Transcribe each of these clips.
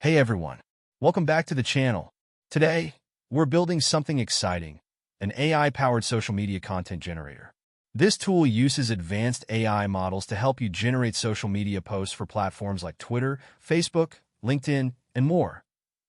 Hey everyone, welcome back to the channel. Today, we're building something exciting, an AI-powered social media content generator. This tool uses advanced AI models to help you generate social media posts for platforms like Twitter, Facebook, LinkedIn, and more,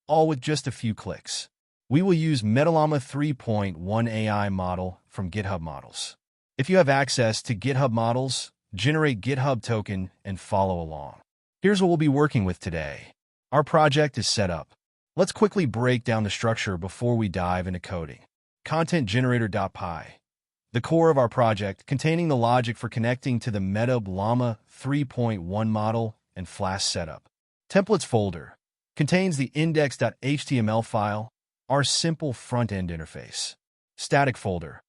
all with just a few clicks. We will use Meta-Llama-3.1 AI model from GitHub Models. If you have access to GitHub Models, generate GitHub token and follow along. Here's what we'll be working with today. Our project is set up. Let's quickly break down the structure before we dive into coding. Content generator.py, the core of our project, containing the logic for connecting to the Meta-Llama-3.1 model and Flask setup. Templates folder contains the index.html file, our simple front-end interface. Static folder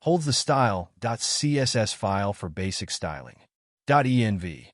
holds the style.css file for basic styling. .env.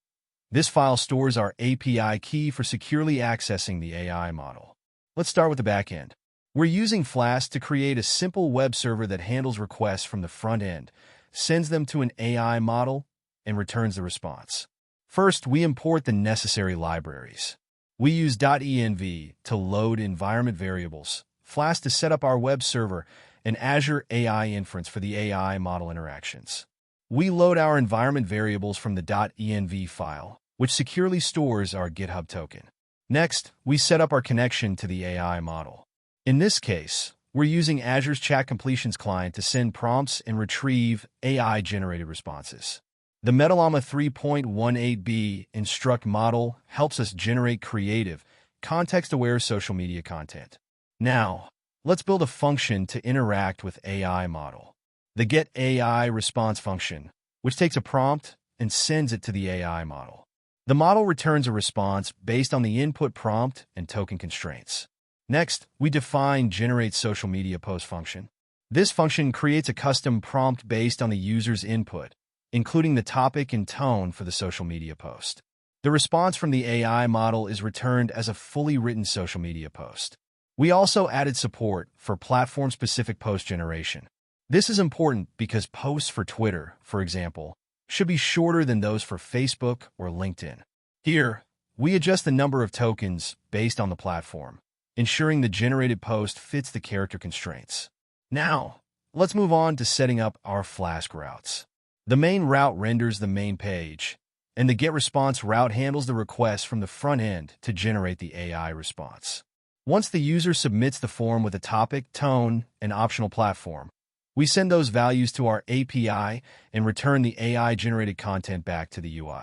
This file stores our API key for securely accessing the AI model. Let's start with the backend. We're using Flask to create a simple web server that handles requests from the front end, sends them to an AI model, and returns the response. First, we import the necessary libraries. We use .env to load environment variables, Flask to set up our web server, and Azure AI Inference for the AI model interactions. We load our environment variables from the .env file, which securely stores our GitHub token. Next, we set up our connection to the AI model. In this case, we're using Azure's chat completions client to send prompts and retrieve AI-generated responses. The Meta-Llama 3.18b instruct model helps us generate creative, context-aware social media content. Now, let's build a function to interact with AI model. The getAI-response function, which takes a prompt and sends it to the AI model. The model returns a response based on the input prompt and token constraints. Next, we define generateSocialMediaPost function. This function creates a custom prompt based on the user's input, including the topic and tone for the social media post. The response from the AI model is returned as a fully written social media post. We also added support for platform-specific post generation. This is important because posts for Twitter, for example, should be shorter than those for Facebook or LinkedIn. Here, we adjust the number of tokens based on the platform, ensuring the generated post fits the character constraints. Now, let's move on to setting up our Flask routes. The main route renders the main page, and the getResponse route handles the request from the front end to generate the AI response. Once the user submits the form with a topic, tone, and optional platform, we send those values to our API and return the AI-generated content back to the UI.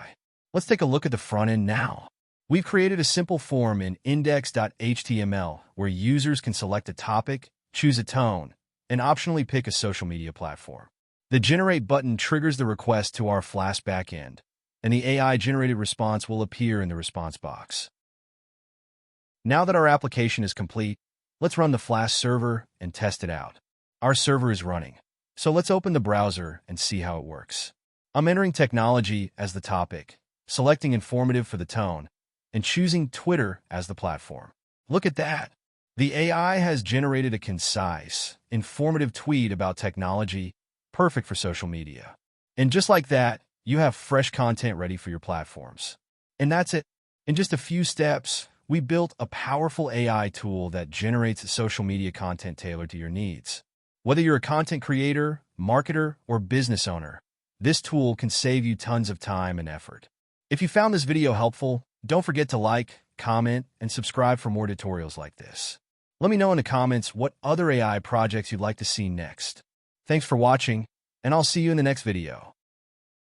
Let's take a look at the front end now. We've created a simple form in index.html where users can select a topic, choose a tone, and optionally pick a social media platform. The Generate button triggers the request to our Flask backend, and the AI-generated response will appear in the response box. Now that our application is complete, let's run the Flask server and test it out. Our server is running, so let's open the browser and see how it works. I'm entering technology as the topic, selecting informative for the tone, and choosing Twitter as the platform. Look at that! The AI has generated a concise, informative tweet about technology, perfect for social media. And just like that, you have fresh content ready for your platforms. And that's it. In just a few steps, we built a powerful AI tool that generates social media content tailored to your needs. Whether you're a content creator, marketer, or business owner, this tool can save you tons of time and effort. If you found this video helpful, don't forget to like, comment, and subscribe for more tutorials like this. Let me know in the comments what other AI projects you'd like to see next. Thanks for watching, and I'll see you in the next video.